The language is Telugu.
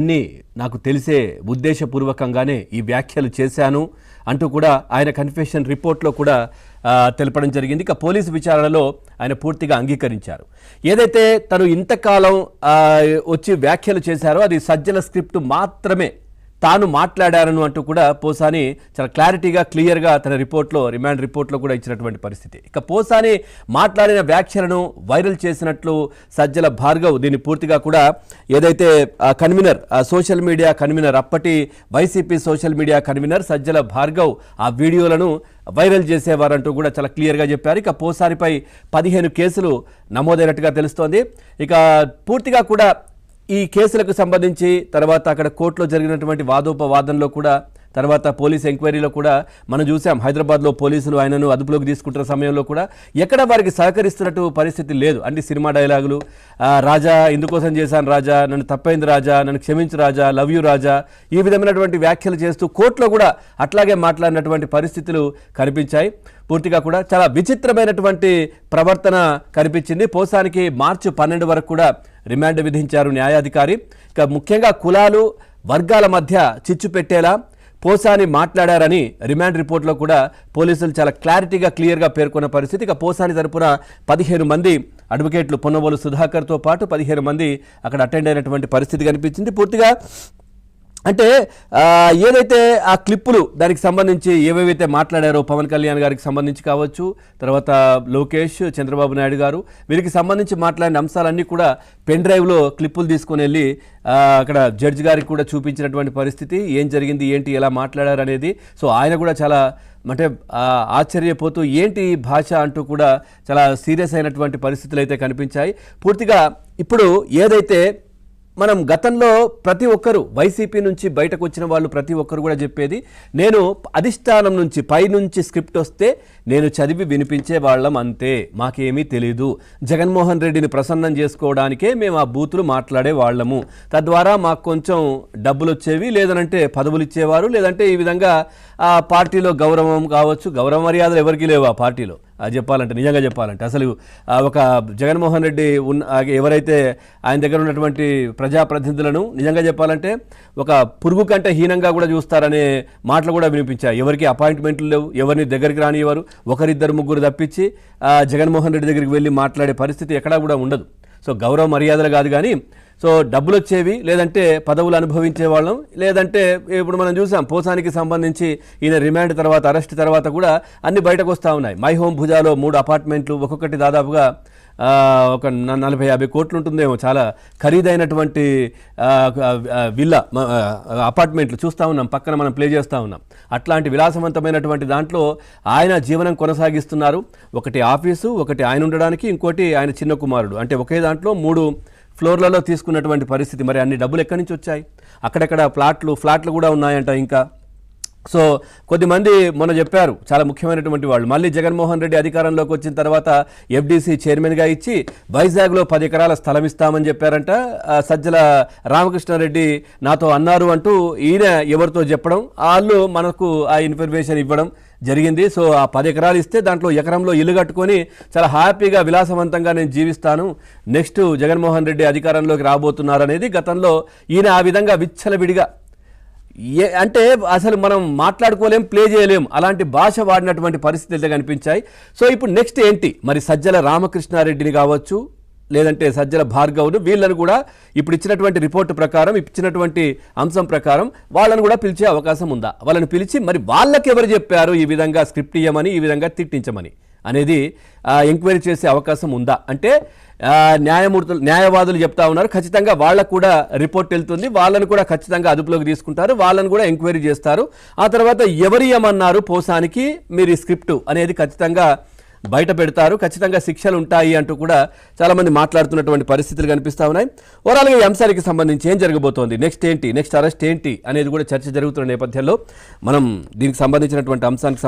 అన్నీ నాకు తెలిసే ఉద్దేశపూర్వకంగానే ఈ వ్యాఖ్యలు చేశాను అంటూ కూడా ఆయన కన్ఫెషన్ రిపోర్ట్లో కూడా తెలపడం జరిగింది. ఇక పోలీసు విచారణలో ఆయన పూర్తిగా అంగీకరించారు. ఏదైతే తను ఇంతకాలం వచ్చి వ్యాఖ్యలు చేశారో అది సజ్జల స్క్రిప్ట్ మాత్రమే, తాను మాట్లాడారను అంటూ కూడా పోసాని చాలా క్లారిటీగా క్లియర్గా తన రిపోర్ట్లో, రిమాండ్ రిపోర్ట్లో కూడా ఇచ్చినటువంటి పరిస్థితి. ఇక పోసాని మాట్లాడిన వ్యాఖ్యలను వైరల్ చేసినట్లు సజ్జల భార్గవ్ దీన్ని పూర్తిగా కూడా ఏదైతే కన్వీనర్, సోషల్ మీడియా కన్వీనర్, అప్పటి YCP social media convener Sajjala Bhargav ఆ వీడియోలను వైరల్ చేసేవారంటూ కూడా చాలా క్లియర్గా చెప్పారు. ఇక పోసానిపై 15 కేసులు నమోదైనట్టుగా తెలుస్తోంది. ఇక పూర్తిగా కూడా ఈ కేసులకు సంబంధించి తర్వాత అక్కడ కోర్టులో జరిగినటువంటి వాదోపవాదనలో కూడా, తర్వాత పోలీస్ ఎంక్వైరీలో కూడా మనం చూసాం. హైదరాబాద్లో పోలీసులు ఆయనను అదుపులోకి తీసుకుంటున్న సమయంలో కూడా ఎక్కడ వారికి సహకరిస్తున్నట్టు పరిస్థితి లేదు. అన్ని సినిమా డైలాగులు, రాజా ఇందుకోసం చేశాను రాజా, నన్ను తప్పైంది రాజా, నన్ను క్షమించు రాజా, లవ్ యూ రాజా, ఈ విధమైనటువంటి వ్యాఖ్యలు చేస్తూ కోర్టులో కూడా అట్లాగే మాట్లాడినటువంటి పరిస్థితులు కనిపించాయి. పూర్తిగా కూడా చాలా విచిత్రమైనటువంటి ప్రవర్తన కనిపించింది. పోసానికి మార్చి 12 వరకు కూడా రిమాండ్ విధించారు న్యాయాధికారి. ఇక ముఖ్యంగా కులాలు, వర్గాల మధ్య చిచ్చు పెట్టేలా పోసాని మాట్లాడారని రిమాండ్ రిపోర్ట్లో కూడా పోలీసులు చాలా క్లారిటీగా క్లియర్గా పేర్కొన్న పరిస్థితి. ఇక పోసాని తరపున 15 మంది అడ్వకేట్లు, పొన్నవోలు సుధాకర్తో పాటు 15 మంది అక్కడ అటెండ్ అయినటువంటి పరిస్థితి కనిపించింది. పూర్తిగా అంటే ఏదైతే ఆ క్లిప్పులు దానికి సంబంధించి ఏవేవైతే మాట్లాడారో పవన్ కళ్యాణ్ గారికి సంబంధించి కావచ్చు, తర్వాత లోకేష్, చంద్రబాబు నాయుడు గారు, వీరికి సంబంధించి మాట్లాడిన అంశాలన్నీ కూడా పెన్ డ్రైవ్లో క్లిప్పులు తీసుకొని వెళ్ళి అక్కడ జడ్జి గారికి కూడా చూపించినటువంటి పరిస్థితి. ఏం జరిగింది, ఏంటి, ఎలా మాట్లాడారు అనేది. సో ఆయన కూడా చాలా అంటే ఆశ్చర్యపోతూ ఏంటి భాష అంటూ కూడా చాలా సీరియస్ అయినటువంటి పరిస్థితులు అయితే కనిపించాయి. పూర్తిగా ఇప్పుడు ఏదైతే మనం గతంలో ప్రతి ఒక్కరు వైసీపీ నుంచి బయటకు వచ్చిన వాళ్ళు ప్రతి ఒక్కరు కూడా చెప్పేది, నేను అధిష్టానం నుంచి పైనుంచి స్క్రిప్ట్ వస్తే నేను చదివి వినిపించే వాళ్ళం అంతే, మాకేమీ తెలీదు. జగన్మోహన్ రెడ్డిని ప్రసన్నం చేసుకోవడానికే మేము ఆ బూతులు మాట్లాడే వాళ్ళము, తద్వారా మాకు కొంచెం డబ్బులు వచ్చేవి, లేదనంటే పదవులు ఇచ్చేవారు, లేదంటే ఈ విధంగా ఆ పార్టీలో గౌరవం కావచ్చు, గౌరవ మర్యాదలు ఎవరికి లేవు ఆ పార్టీలో. చెప్పాలంటే, నిజంగా చెప్పాలంటే అసలు ఒక జగన్మోహన్ రెడ్డి ఎవరైతే ఆయన దగ్గర ఉన్నటువంటి ప్రజాప్రతినిధులను నిజంగా చెప్పాలంటే ఒక పురుగు కంటే హీనంగా కూడా చూస్తారనే మాటలు కూడా వినిపించాయి. ఎవరికి అపాయింట్మెంట్లు లేవు, ఎవరిని దగ్గరికి రానివ్వరు, ఒకరిద్దరు ముగ్గురు తప్పించి జగన్మోహన్ రెడ్డి దగ్గరికి వెళ్ళి మాట్లాడే పరిస్థితి ఎక్కడా కూడా ఉండదు. సో గౌరవ మర్యాదలు కాదు కానీ సో డబ్బులు వచ్చేవి, లేదంటే పదవులు అనుభవించే వాళ్ళం, లేదంటే ఇప్పుడు మనం చూసాం పోసానికి సంబంధించి ఈయన రిమాండ్ తర్వాత, అరెస్ట్ తర్వాత కూడా అన్ని బయటకు వస్తూ ఉన్నాయి. మై హోమ్ భుజాలో 3 అపార్ట్మెంట్లు, ఒక్కొక్కటి దాదాపుగా ఒక 40-50 కోట్లు ఉంటుందేమో, చాలా ఖరీదైనటువంటి విల్లా అపార్ట్మెంట్లు చూస్తూ ఉన్నాం, పక్కన మనం ప్లే చేస్తూ ఉన్నాం. అట్లాంటి విలాసవంతమైనటువంటి దాంట్లో ఆయన జీవనం కొనసాగిస్తున్నారు. ఒకటి ఆఫీసు, ఒకటి ఆయన ఉండడానికి, ఇంకోటి ఆయన చిన్న కుమారుడు, అంటే ఒకే దాంట్లో 3 ఫ్లోర్లలో తీసుకున్నటువంటి పరిస్థితి. మరి అన్ని డబ్బులు ఎక్కడి నుంచి వచ్చాయి? అక్కడెక్కడ ఫ్లాట్లు కూడా ఉన్నాయంట ఇంకా. సో కొద్దిమంది మొన్న చెప్పారు, చాలా ముఖ్యమైనటువంటి వాళ్ళు, మళ్ళీ జగన్మోహన్ రెడ్డి అధికారంలోకి వచ్చిన తర్వాత ఎఫ్డీసీ చైర్మన్గా ఇచ్చి వైజాగ్లో 10 ఎకరాల స్థలం ఇస్తామని చెప్పారంట. సజ్జల రామకృష్ణారెడ్డి నాతో అన్నారు అంటూ ఈయన ఎవరితో చెప్పడం, వాళ్ళు మనకు ఆ ఇన్ఫర్మేషన్ ఇవ్వడం జరిగింది. సో ఆ 10 ఎకరాలు ఇస్తే దాంట్లో ఎకరంలో ఇల్లు కట్టుకొని చాలా హ్యాపీగా విలాసవంతంగా నేను జీవిస్తాను, నెక్స్ట్ జగన్మోహన్ రెడ్డి అధికారంలోకి రాబోతున్నారు అనేది గతంలో ఈయన ఆ విధంగా విచ్చలవిడిగా అంటే అసలు మనం మాట్లాడుకోలేం, ప్లే చేయలేం, అలాంటి భాష వాడినటువంటి పరిస్థితులు కనిపించాయి. సో ఇప్పుడు నెక్స్ట్ ఏంటి మరి? సజ్జల రామకృష్ణారెడ్డిని కావచ్చు, లేదంటే సజ్జల భార్గవ్ను, వీళ్ళను కూడా ఇప్పుడు ఇచ్చినటువంటి రిపోర్టు ప్రకారం, ఇచ్చినటువంటి అంశం ప్రకారం వాళ్ళను కూడా పిలిచే అవకాశం ఉందా? వాళ్ళని పిలిచి మరి వాళ్ళకి ఎవరు చెప్పారు ఈ విధంగా స్క్రిప్ట్ ఇవ్వమని, ఈ విధంగా తిట్టించమని అనేది ఎంక్వైరీ చేసే అవకాశం ఉందా? అంటే న్యాయవాదులు చెప్తా ఉన్నారు ఖచ్చితంగా వాళ్ళకు కూడా రిపోర్ట్ వెళ్తుంది, వాళ్ళని కూడా ఖచ్చితంగా అదుపులోకి తీసుకుంటారు, వాళ్ళని కూడా ఎంక్వైరీ చేస్తారు. ఆ తర్వాత ఎవరు ఏమన్నారు పోసానికి మీరు ఈ స్క్రిప్ట్ అనేది ఖచ్చితంగా బయట పెడతారు, ఖచ్చితంగా శిక్షలు ఉంటాయి అంటూ కూడా చాలామంది మాట్లాడుతున్నటువంటి పరిస్థితులు కనిపిస్తూ ఉన్నాయి. ఓవరాల్గా ఈ అంశానికి సంబంధించి ఏం జరగబోతోంది, నెక్స్ట్ ఏంటి, నెక్స్ట్ అరెస్ట్ ఏంటి అనేది కూడా చర్చ జరుగుతున్న నేపథ్యంలో మనం దీనికి సంబంధించినటువంటి అంశానికి